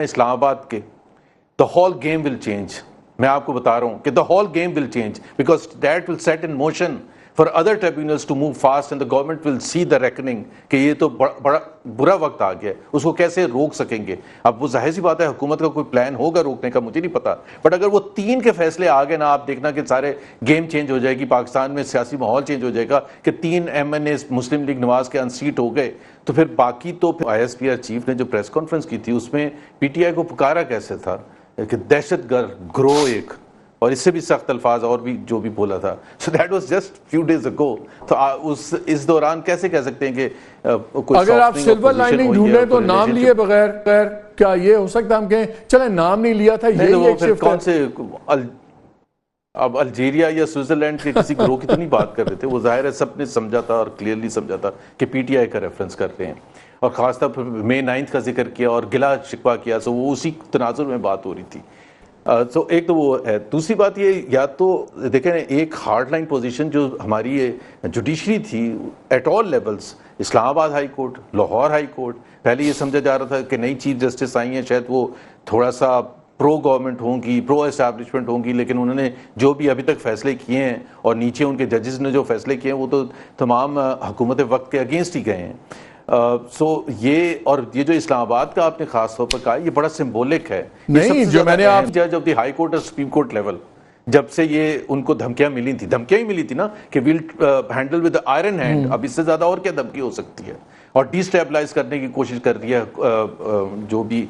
اسلام آباد کے the whole game will change. میں آپ کو بتا رہا ہوں کہ the whole game will change because that will set in motion for other tribunals to move fast and the government will see the reckoning کہ یہ تو بڑا برا وقت آ گیا ہے، اس کو کیسے روک سکیں گے۔ اب وہ ظاہر سی بات ہے حکومت کا کوئی پلان ہوگا روکنے کا، مجھے نہیں پتا، بٹ اگر وہ 3 کے فیصلے آ گئے نا، آپ دیکھنا کہ سارے گیم چینج ہو جائے گی، پاکستان میں سیاسی ماحول چینج ہو جائے گا کہ 3 MNA مسلم لیگ نواز کے انسیٹ ہو گئے، تو پھر باقی تو ISPR چیف نے جو پریس کانفرنس کی تھی اس میں PTI کو پکارا کیسے تھا کہ دہشت گرد گروہ ایک، اور اس سے بھی سخت الفاظ اور بھی جو بھی بولا تھا۔ So that was just few days ago. تو اس دوران کیسے کہہ سکتے ہیں کہ اگر آپ سلور لائننگ ڈھونڈیں تو نام لیے بغیر کیا یہ ہو سکتا ہم کہیں چلیں نام نہیں لیا تھا یہی ایک شفٹ کون سے اب الجیریا یا سوئٹزرلینڈ کے کسی گروہ کی تو نہیں بات کر رہے تھے، وہ ظاہر ہے سب نے سمجھا تھا اور کلیئرلی سمجھا تھا کہ PTI کا ریفرنس کر رہے ہیں، اور خاص طور پر May 9 کا ذکر کیا اور گلا شکوہ کیا، سو وہ اسی تناظر میں بات ہو رہی تھی۔ تو ایک تو وہ ہے، دوسری بات یہ یا تو دیکھیں ایک ہارڈ لائن پوزیشن جو ہماری جوڈیشری تھی ایٹ آل لیولز، اسلام آباد high court, Lahore high court, پہلے یہ سمجھا جا رہا تھا کہ نئی چیف جسٹس آئی ہیں شاید وہ تھوڑا سا پرو گورنمنٹ ہوں گی، پرو اسٹیبلشمنٹ ہوں گی، لیکن انہوں نے جو بھی ابھی تک فیصلے کیے ہیں اور نیچے ان کے ججز نے جو فیصلے کیے ہیں وہ تو تمام حکومت وقت کے اگینسٹ ہی گئے ہیں۔ سو یہ اور یہ جو اسلام آباد کا آپ نے خاص طور پر کہا یہ بڑا سمبولک ہے، نہیں جو میں نے آپ جج آف دی ہائی کورٹ اور سپریم کورٹ لیول جب سے یہ ان کو دھمکیاں ملی تھیں، دھمکیاں ہی ملی تھی نا کہ well handle with iron hand, اب اس سے زیادہ اور کیا دھمکی ہو سکتی ہے، اور ڈی اسٹیبلائز کرنے کی کوشش کر رہی ہے جو بھی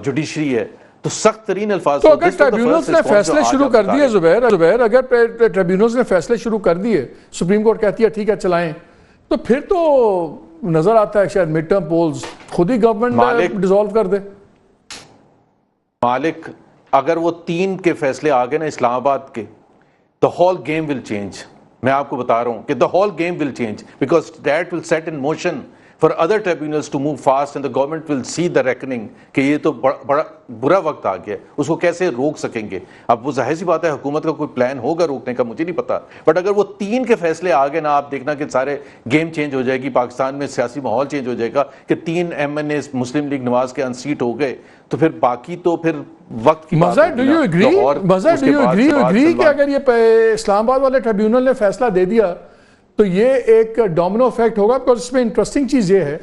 جوڈیشری ہے، تو سخت ترین الفاظ۔ تو اگر ٹریبیونلز نے فیصلے شروع کر دیے زبیر اگر ٹریبیونلز نے فیصلے شروع کر دیے، سپریم کورٹ کہتی ہے ٹھیک ہے چلائیں، تو پھر تو نظر آتا ہے شاید مڈ ٹرم پولز خود ہی گورنمنٹ ڈیزالو کر دے۔ مالک اگر وہ 3 کے فیصلے آ گئے نا اسلام آباد کے the whole game will change. میں آپ کو بتا رہا ہوں کہ the whole game will change because that will set in motion for other tribunals to move fast and the government will see the reckoning کہ یہ تو بڑا برا وقت آ گیا ہے، اس کو کیسے روک سکیں گے۔ اب وہ ظاہر سی بات ہے حکومت کا کوئی پلان ہوگا روکنے کا، مجھے نہیں پتا، بٹ اگر وہ 3 کے فیصلے آ گئے نا، آپ دیکھنا کہ سارے گیم چینج ہو جائے گی، پاکستان میں سیاسی ماحول چینج ہو جائے گا کہ 3 MNA مسلم لیگ نواز کے انسیٹ ہو گئے، تو پھر باقی تو پھر وقت کی بات ہوگی نا۔ مظہر ڈو یو اگری کہ اگر یہ اسلام آباد والے ٹریبیونل نے فیصلہ دے دیا تو یہ ایک ڈومینو افیکٹ ہوگا؟ بیکاز اس میں انٹرسٹنگ چیز یہ ہے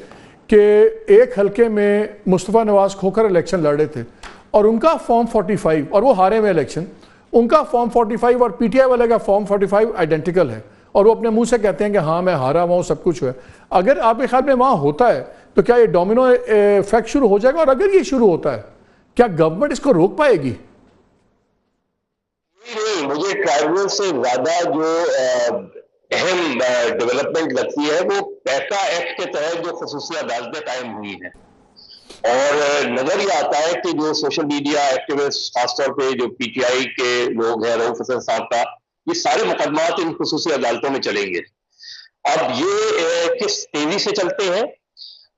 کہ ایک حلقے میں مصطفیٰ نواز کھوکر الیکشن لڑ رہے تھے اور ان کا فارم 45 اور وہ ہارے ہوئے الیکشن، ان کا فارم 45 اور PTI والے کا فارم 45 آئیڈینٹیکل ہے، اور وہ اپنے منہ سے کہتے ہیں کہ ہاں میں ہارا ہوا ہوں، سب کچھ ہے۔ اگر آپ کے خیال میں وہاں ہوتا ہے تو کیا یہ ڈومینو افیکٹ شروع ہو جائے گا؟ اور اگر یہ شروع ہوتا ہے کیا گورنمنٹ اس کو روک پائے گی؟ مجھے ٹرائبل سے زیادہ جو اہم ڈیولپمنٹ لگتی ہے وہ پیکا ایکٹ کے تحت جو خصوصی عدالتیں قائم ہوئی ہیں، اور نظر یہ آتا ہے کہ جو سوشل میڈیا ایکٹیوسٹ خاص طور پہ جو PTI کے لوگ ہیں، رؤف حسن صاحب کا، یہ سارے مقدمات ان خصوصی عدالتوں میں چلیں گے۔ اب یہ کس تیزی سے چلتے ہیں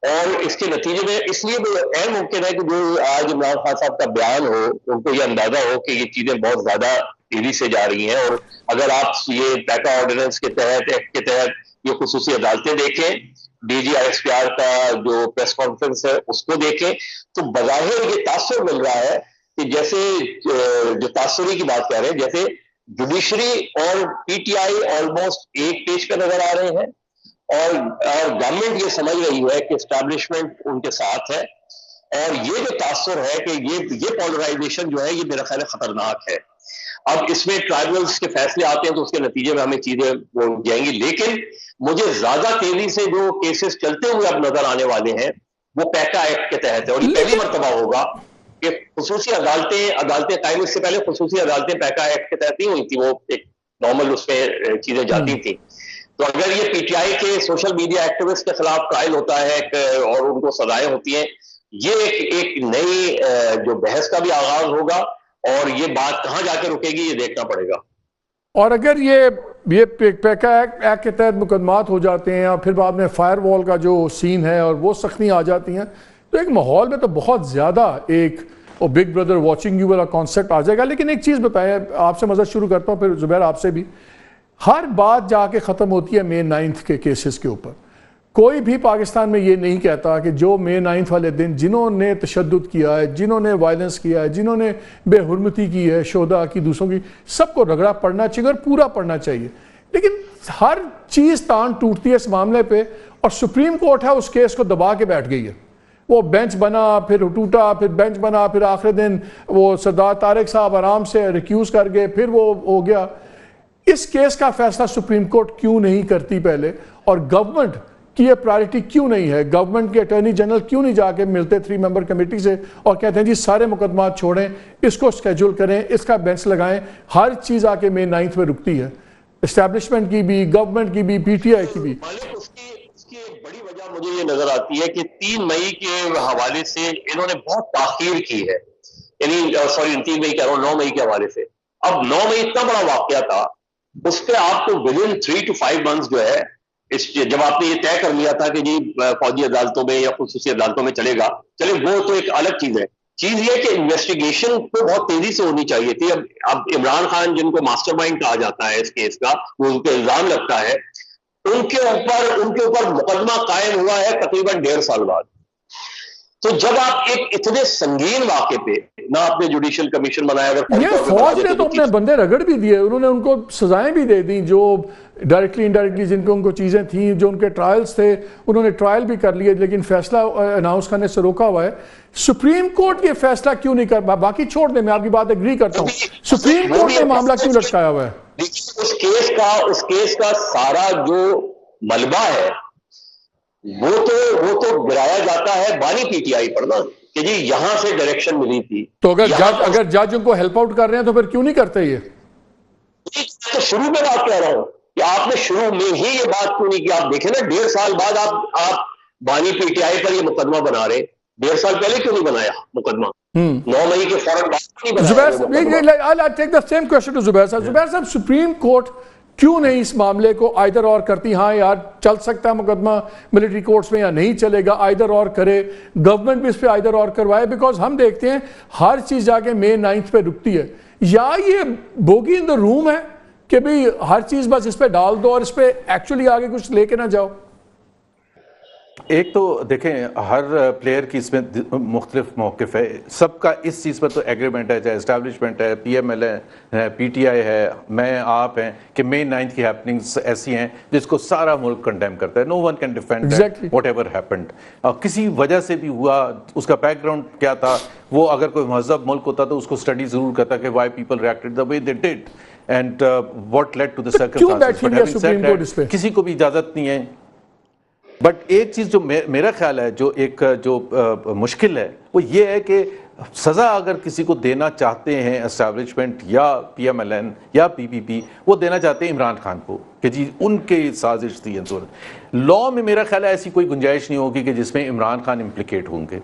اور اس کے نتیجے میں اس لیے غیر ممکن ہے کہ جو آج عمران خان صاحب کا بیان ہو ان کو یہ اندازہ ہو کہ یہ چیزیں بہت زیادہ تیزی سے جا رہی ہیں، اور اگر آپ یہ پیکا آرڈیننس کے تحت ایکٹ کے تحت یہ خصوصی عدالتیں دیکھیں، DG ISPR کا جو پریس کانفرنس ہے اس کو دیکھیں، تو بظاہر یہ تاثر مل رہا ہے کہ جیسے جو تاثری کی بات کر رہے ہیں، جیسے جوڈیشری اور PTI آلموسٹ ایک پیج پہ نظر آ رہے ہیں، اور گورنمنٹ یہ سمجھ رہی ہے کہ اسٹیبلشمنٹ ان کے ساتھ ہے، اور یہ جو تاثر ہے کہ یہ پولرائزیشن جو ہے یہ میرا خیال ہے خطرناک ہے۔ اب اس میں ٹرائبلز کے فیصلے آتے ہیں تو اس کے نتیجے میں ہمیں چیزیں جائیں گی، لیکن مجھے زیادہ تیزی سے جو کیسز چلتے ہوئے اب نظر آنے والے ہیں وہ پیکا ایکٹ کے تحت ہے، اور یہ پہلی مرتبہ ہوگا کہ خصوصی عدالتیں قائم، اس سے پہلے خصوصی عدالتیں پیکا ایکٹ کے تحت نہیں ہوئی تھی، وہ ایک نارمل اس میں چیزیں جاتی تھیں۔ تو اگر یہ PTI کے سوشل میڈیا ایکٹیوسٹ کے خلاف ٹرائل ہوتا ہے اور ان کو سزائیں ہوتی ہیں، یہ ایک نئی جو بحث کا بھی آغاز ہوگا، اور یہ بات کہاں جا کے رکے گی یہ دیکھنا پڑے گا۔ اور اگر یہ پیکا ایکٹ کے تحت مقدمات ہو جاتے ہیں اور پھر بعد میں فائر وال کا جو سین ہے اور وہ سختیاں آ جاتی ہیں، تو ایک ماحول میں تو بہت زیادہ ایک بگ بردر واچنگ یو والا کانسیپٹ آ جائے گا۔ لیکن ایک چیز بتائیں، آپ سے مزید شروع کرتا ہوں، پھر زبیر آپ سے بھی۔ ہر بات جا کے ختم ہوتی ہے May 9 کے کیسز کے اوپر، کوئی بھی پاکستان میں یہ نہیں کہتا کہ جو مئی 9 والے دن جنہوں نے تشدد کیا ہے، جنہوں نے وائلنس کیا ہے، جنہوں نے بے حرمتی کی ہے شہداء کی، دوسروں کی، سب کو رگڑا پڑنا چاہیے اور پورا پڑنا چاہیے. لیکن ہر چیز تان ٹوٹتی ہے اس معاملے پہ، اور سپریم کورٹ ہے اس کیس کو دبا کے بیٹھ گئی ہے. وہ بینچ بنا، پھر ٹوٹا، پھر بینچ بنا، پھر آخر دن وہ سردار طارق صاحب آرام سے ریکیوز کر گئے، پھر وہ ہو گیا. اس کیس کا فیصلہ سپریم کورٹ کیوں نہیں کرتی پہلے؟ اور گورنمنٹ کی یہ پرائرٹی کیوں نہیں ہے؟ گورنمنٹ کے اٹارنی جنرل کیوں نہیں جا کے ملتے 3 ممبر کمیٹی سے اور کہتے ہیں جی سارے مقدمات چھوڑیں، اس کو سکیجول کریں، اس کا بینچ لگائیں؟ ہر چیز آ کے مئی 9 میں رکتی ہے، اسٹیبلشمنٹ کی بھی، گورنمنٹ کی بھی، پی ٹی آئی کی بھی. اس کی ایک بڑی وجہ مجھے یہ نظر آتی ہے کہ 3 مئی کے حوالے سے انہوں نے بہت تاخیر کی ہے. یعنی سوری 3 مئی کہہ رہا ہوں، 9 مئی کے حوالے سے. اب 9 مئی اتنا بڑا واقعہ تھا، اس پہ آپ کو ودن 3 to 5 months جو ہے، جب آپ نے یہ طے کر لیا تھا کہ جی فوجی عدالتوں میں یا خصوصی عدالتوں میں چلے گا، چلے وہ تو ایک الگ چیز ہے. چیز یہ کہ انویسٹیگیشن تو بہت تیزی سے ہونی چاہیے تھی. اب عمران خان جن کو ماسٹر مائنڈ کہا جاتا ہے اس کیس کا، وہ ان پہ الزام لگتا ہے، ان کے اوپر مقدمہ قائم ہوا ہے تقریباً 1.5 سال بعد. تو جب آپ ایک اتنے سنگین واقعے پہ نہ آپ نے جوڈیشل کمیشن بنایا، اگر یہ فوج نے تو اپنے بندے رگڑ بھی دیے، انہوں نے ان کو سزائیں بھی دے دیں، جو ڈائریکٹلی انڈائریکٹلی جن کو ان کو چیزیں تھیں، جو ان کے ٹرائلز تھے انہوں نے ٹرائل بھی کر لیے، لیکن فیصلہ اناؤنس کرنے سے روکا ہوا ہے. سپریم کورٹ یہ فیصلہ کیوں نہیں کر؟ باقی چھوڑ دیں، میں آپ کی بات ایگری کرتا ہوں، سپریم کورٹ نے معاملہ کیوں لٹکایا ہوا ہے؟ اس کیس کا سارا جو ملبہ ہے وہ تو گرایا جاتا ہے بانی پی ٹی آئی پر نا، کہ جی یہاں سے ڈائریکشن ملی تھی. تو اگر جج ان کو ہیلپ آؤٹ کر رہے ہیں تو پھر کیوں نہیں کرتے؟ یہ تو شروع میں بات کہہ رہا ہوں کہ آپ نے شروع میں ہی یہ بات کیوں نہیں کی؟ آپ دیکھیں نا 1.5 سال بعد آپ بانی پی ٹی آئی پر یہ مقدمہ بنا رہے. 1.5 سال پہلے کیوں نہیں بنایا مقدمہ؟ 9 مئی کے فوراً بعد زبیر صاحب، سپریم کورٹ کیوں نہیں اس معاملے کو آئدر اور کرتی؟ ہاں یار چل سکتا ہے مقدمہ ملٹری کورٹس میں یا نہیں چلے گا، آئدر اور کرے، گورنمنٹ بھی اس پہ آئدر اور کروائے. بیکاز ہم دیکھتے ہیں ہر چیز جا کے مئی 9 پہ رکتی ہے. یا یہ بوگی ان دا روم ہے کہ بھی ہر چیز بس اس پہ ڈال دو اور اس پہ ایکچولی آگے کچھ لے کے نہ جاؤ؟ ایک تو دیکھیں ہر پلیئر کی اس میں مختلف موقف ہے، سب کا اس چیز پر تو ایگریمنٹ ہے، چاہے اسٹیبلشمنٹ ہے، پی ایم ایل ہے، پی ٹی آئی ہے، میں آپ ہیں، کہ مئی 9 کی ہیپننگز ایسی ہیں جس کو سارا ملک کنڈیم کرتا ہے. No one can defend whatever happened. کسی وجہ سے بھی ہوا، اس کا بیک گراؤنڈ کیا تھا، وہ اگر کوئی مہذب ملک ہوتا تو اس کو اسٹڈی ضرور کرتا کہ why people reacted the way they did and what lead to the circumstances. کسی کو بھی اجازت نہیں ہے. بٹ ایک چیز جو میرا خیال ہے جو مشکل ہے وہ یہ ہے کہ سزا اگر کسی کو دینا چاہتے ہیں اسٹیبلشمنٹ یا پی ایم ایل این یا پی پی پی، وہ دینا چاہتے ہیں عمران خان کو کہ جی ان کی سازش تھی. لا میں میرا خیال ہے ایسی کوئی گنجائش نہیں ہوگی کہ جس میں عمران خان امپلیکیٹ ہوں گے.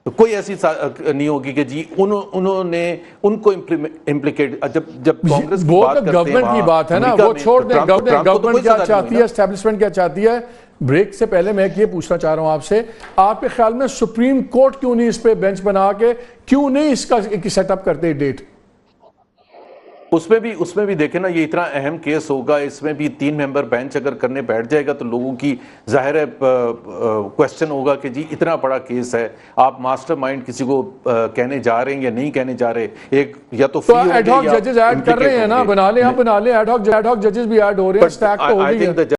کوئی ایسی نہیں ہوگی کہ جی انہوں نے ان کو امپلیکیٹ. جب کانگریس کی بات کرتے ہیں، گورنمنٹ کی بات ہے نا، وہ چھوڑ دیں. گورنمنٹ کیا چاہتی ہے، اسٹیبلشمنٹ کیا چاہتی ہے. بریک سے پہلے میں یہ پوچھنا چاہ رہا ہوں آپ سے، آپ کے خیال میں سپریم کورٹ کیوں نہیں اس پہ بینچ بنا کے کیوں نہیں اس کا سیٹ اپ کرتے ڈیٹ؟ اس میں بھی دیکھیں نا، یہ اتنا اہم کیس ہوگا، اس میں بھی 3 ممبر بینچ اگر کرنے بیٹھ جائے گا تو لوگوں کی ظاہر ہے کوشچن ہوگا کہ جی اتنا بڑا کیس ہے، آپ ماسٹر مائنڈ کسی کو کہنے جا رہے ہیں یا نہیں کہنے جا رہے. ایک یا تو ایڈ ہاک ججز ایڈ کر رہے ہیں نا، بنا لیں ایڈ ہاک ججز بھی ایڈ ہو رہے ہیں، سٹیک تو ہو گئی ہے.